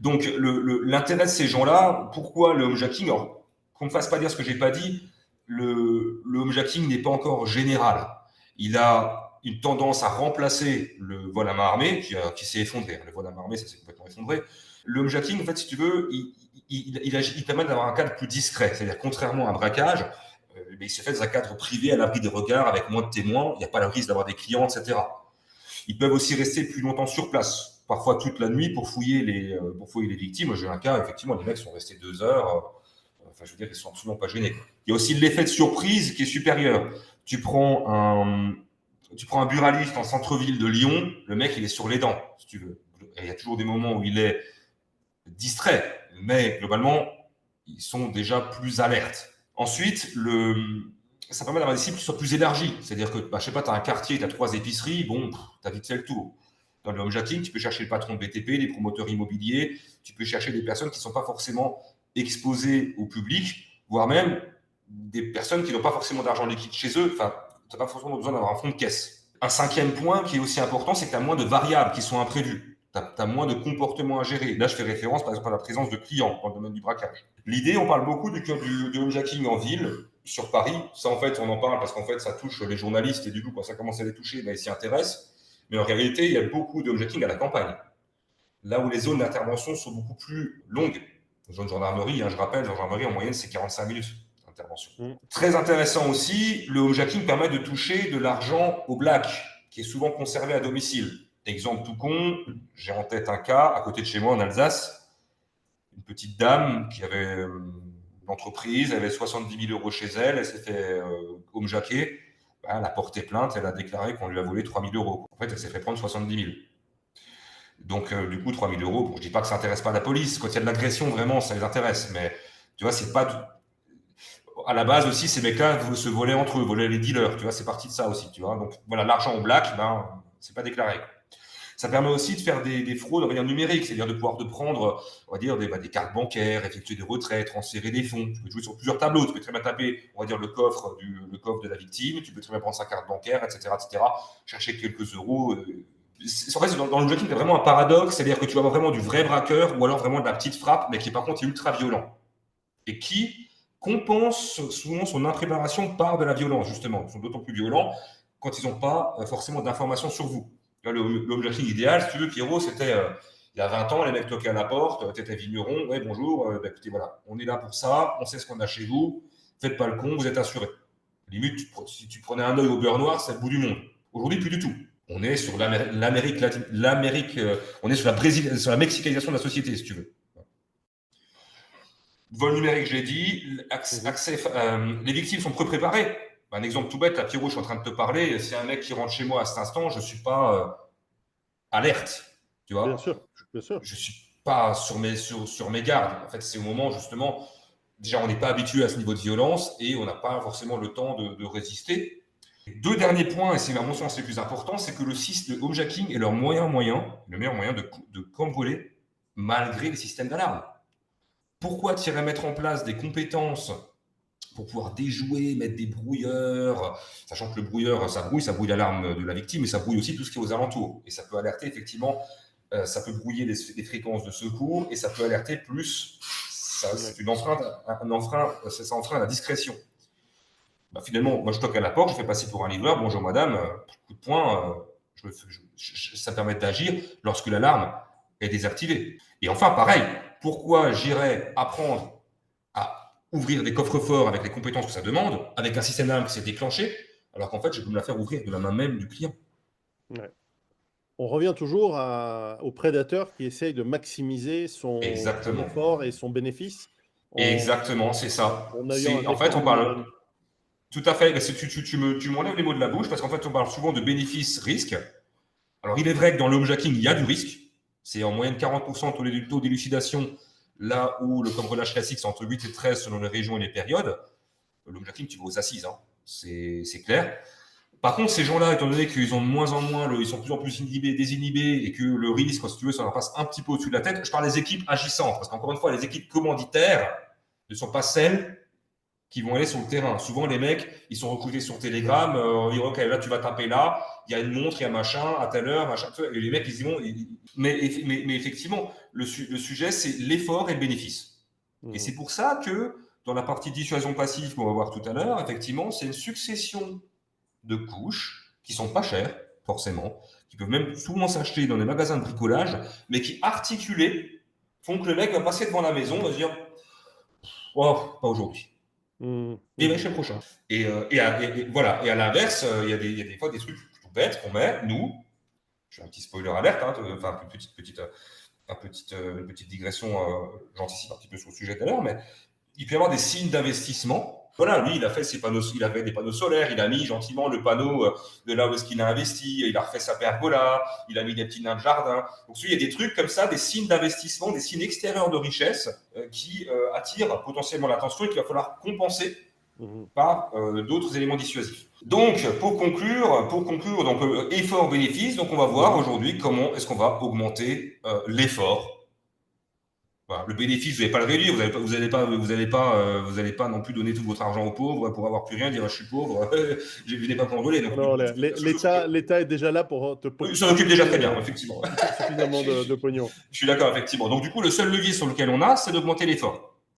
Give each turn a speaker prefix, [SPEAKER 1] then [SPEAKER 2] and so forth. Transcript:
[SPEAKER 1] Donc, l'intérêt de ces gens-là, pourquoi le homejacking? Alors, qu'on ne me fasse pas dire ce que j'ai pas dit, le homejacking n'est pas encore général. Il a une tendance à remplacer le vol à main armée, qui s'est effondré. Le vol à main armée, ça s'est complètement effondré. Le homejacking, en fait, si tu veux, il permet d'avoir un cadre plus discret. C'est-à-dire, contrairement à un braquage, il se fait dans un cadre privé, à l'abri des regards, avec moins de témoins. Il n'y a pas le risque d'avoir des clients, etc. Ils peuvent aussi rester plus longtemps sur place, parfois toute la nuit pour fouiller les victimes. J'ai eu un cas, effectivement, les mecs sont restés 2 heures. Enfin, je veux dire, ils sont absolument pas gênés. Il y a aussi l'effet de surprise qui est supérieur. Tu prends un, tu prends un buraliste en centre-ville de Lyon, le mec, il est sur les dents, si tu veux. Il y a toujours des moments où il est distrait, mais globalement, ils sont déjà plus alertes. Ensuite, ça permet d'avoir des cibles qui soient plus élargies. C'est-à-dire que, je sais pas, tu as un quartier, tu as 3 épiceries, bon, tu as vite fait le tour. Dans le homejacking, tu peux chercher le patron de BTP, les promoteurs immobiliers, tu peux chercher des personnes qui ne sont pas forcément exposées au public, voire même des personnes qui n'ont pas forcément d'argent liquide chez eux. Enfin, tu n'as pas forcément besoin d'avoir un fonds de caisse. Un cinquième point qui est aussi important, c'est que tu as moins de variables qui sont imprévues. Tu as moins de comportements à gérer. Là, je fais référence, par exemple, à la présence de clients dans le domaine du braquage. L'idée, on parle beaucoup du homejacking en ville, sur Paris. Ça, en fait, on en parle parce qu'en fait, ça touche les journalistes et du coup, quand ça commence à les toucher, ils s'y intéressent. Mais en réalité, il y a beaucoup de homejacking à la campagne. Là où les zones d'intervention sont beaucoup plus longues. Les zones de gendarmerie, je rappelle, gendarmerie, en moyenne, c'est 45 minutes d'intervention. Très intéressant aussi, le homejacking permet de toucher de l'argent au black, qui est souvent conservé à domicile. Exemple tout con, j'ai en tête un cas à côté de chez moi en Alsace, une petite dame qui avait une entreprise, elle avait 70 000 euros chez elle, elle s'est fait homejacker, elle a porté plainte, elle a déclaré qu'on lui a volé 3 000 euros. En fait, elle s'est fait prendre 70 000. Donc, du coup, 3 000 euros, bon, je dis pas que ça intéresse pas la police, quand il y a de l'agression, vraiment, ça les intéresse, mais tu vois, c'est pas à la base aussi, ces mecs-là se volaient entre eux, volaient les dealers, tu vois, c'est parti de ça aussi, tu vois. Donc voilà, l'argent au black, c'est pas déclaré. Ça permet aussi de faire des fraudes, on va dire numériques, c'est-à-dire de pouvoir prendre, on va dire, des cartes bancaires, effectuer des retraits, transférer des fonds. Tu peux jouer sur plusieurs tableaux, tu peux très bien taper, on va dire, le coffre de la victime, tu peux très bien prendre sa carte bancaire, etc., chercher quelques euros. En fait, dans le jacking, il y a vraiment un paradoxe, c'est-à-dire que tu vas avoir vraiment du vrai braqueur ou alors vraiment de la petite frappe, mais qui par contre est ultra violent. Et qui compense souvent son impréparation par de la violence, justement. Ils sont d'autant plus violents quand ils n'ont pas forcément d'informations sur vous. L'homejacking idéal, si tu veux, Pierrot, c'était il y a 20 ans, les mecs toquaient à la porte, tu étais vigneron, ouais, bonjour, écoutez, voilà, on est là pour ça, on sait ce qu'on a chez vous, faites pas le con, vous êtes assuré. Limite, si tu prenais un œil au beurre noir, c'est le bout du monde. Aujourd'hui, plus du tout. On est sur l'Amérique latine, on est sur la mexicanisation de la société, si tu veux. Vol numérique, j'ai dit. Les victimes sont préparées. Un exemple tout bête, la Pierrot, je suis en train de te parler. Si un mec qui rentre chez moi à cet instant, je ne suis pas alerte. Tu
[SPEAKER 2] Bien
[SPEAKER 1] vois,
[SPEAKER 2] sûr, bien sûr.
[SPEAKER 1] je ne suis pas sur mes gardes. En fait, c'est au moment, justement, déjà, on n'est pas habitué à ce niveau de violence et on n'a pas forcément le temps de résister. Deux derniers points, et c'est à mon sens les plus importants, c'est que le homejacking est le meilleur moyen de cambrioler malgré les systèmes d'alarme. Pourquoi tu irais mettre en place des compétences pour pouvoir déjouer, mettre des brouilleurs, sachant que le brouilleur, ça brouille l'alarme de la victime, mais ça brouille aussi tout ce qui est aux alentours. Et ça peut alerter, effectivement, ça peut brouiller les fréquences de secours et ça peut alerter plus. C'est ça enfreint la discrétion. Finalement, moi, je toque à la porte, je fais passer pour un livreur. Bonjour madame, coup de poing, ça permet d'agir lorsque l'alarme est désactivée. Et enfin, pareil, pourquoi j'irais apprendre à ouvrir des coffres-forts avec les compétences que ça demande, avec un système d'alarme qui s'est déclenché, alors qu'en fait, je peux me la faire ouvrir de la main même du client.
[SPEAKER 2] Ouais. On revient toujours au prédateur qui essaye de maximiser son
[SPEAKER 1] Exactement.
[SPEAKER 2] effort et son bénéfice
[SPEAKER 1] Exactement, c'est ça.
[SPEAKER 2] en ayant un
[SPEAKER 1] C'est, en fait, on
[SPEAKER 2] mécanisme.
[SPEAKER 1] parle tout à fait. Tu m'enlèves les mots de la bouche parce qu'en fait, on parle souvent de bénéfice-risque. Alors, il est vrai que dans l'homejacking, il y a du risque. C'est en moyenne 40% de taux d'élucidation, là où le cambriolage classique, c'est entre 8 et 13 selon les régions et les périodes. L'homejacking, tu vas aux assises, hein. C'est clair. Par contre, ces gens-là, étant donné qu'ils ont de moins en moins, ils sont de plus en plus désinhibés et que le risque, si tu veux, ça leur passe un petit peu au-dessus de la tête, je parle des équipes agissantes. Parce qu'encore une fois, les équipes commanditaires ne sont pas celles qui vont aller sur le terrain. Souvent, les mecs, ils sont recrutés sur Telegram, on dit, OK, là, tu vas taper là, il y a une montre, il y a machin, à telle heure, machin. Et les mecs, ils y vont. Mais effectivement, le sujet, c'est l'effort et le bénéfice. Et c'est pour ça que, dans la partie dissuasion passive qu'on va voir tout à l'heure, effectivement, c'est une succession de couches qui sont pas chères, forcément, qui peuvent même souvent s'acheter dans des magasins de bricolage, mais qui, articulés, font que le mec va passer devant la maison, va se dire, oh, pas aujourd'hui. Et le week-end prochain. Et voilà. Et à l'inverse, il y a des fois des trucs tout bêtes qu'on met, nous. Je fais un petit spoiler alerte, hein, enfin, une petite digression. J'anticipe un petit peu sur le sujet tout à l'heure, mais il peut y avoir des signes d'investissement. Voilà, lui, il a fait ses panneaux, il avait des panneaux solaires, il a mis gentiment le panneau de là où est-ce qu'il a investi, il a refait sa pergola, il a mis des petits nains de jardin. Donc, il y a des trucs comme ça, des signes d'investissement, des signes extérieurs de richesse qui attirent potentiellement l'attention et qu'il va falloir compenser par d'autres éléments dissuasifs. Donc, pour conclure, donc effort-bénéfice, donc on va voir aujourd'hui comment est-ce qu'on va augmenter l'effort. Voilà. Le bénéfice, vous n'allez pas le réduire, vous n'allez pas non plus donner tout votre argent aux pauvres pour avoir plus rien, dire je suis pauvre, je n'ai pas contrôlé.
[SPEAKER 2] Non, l'État est déjà là pour te
[SPEAKER 1] il s'en occupe déjà très bien, effectivement.
[SPEAKER 2] Suffisamment de pognon.
[SPEAKER 1] Je suis d'accord, effectivement. Donc du coup, le seul levier sur lequel on a, c'est d'augmenter l'effort.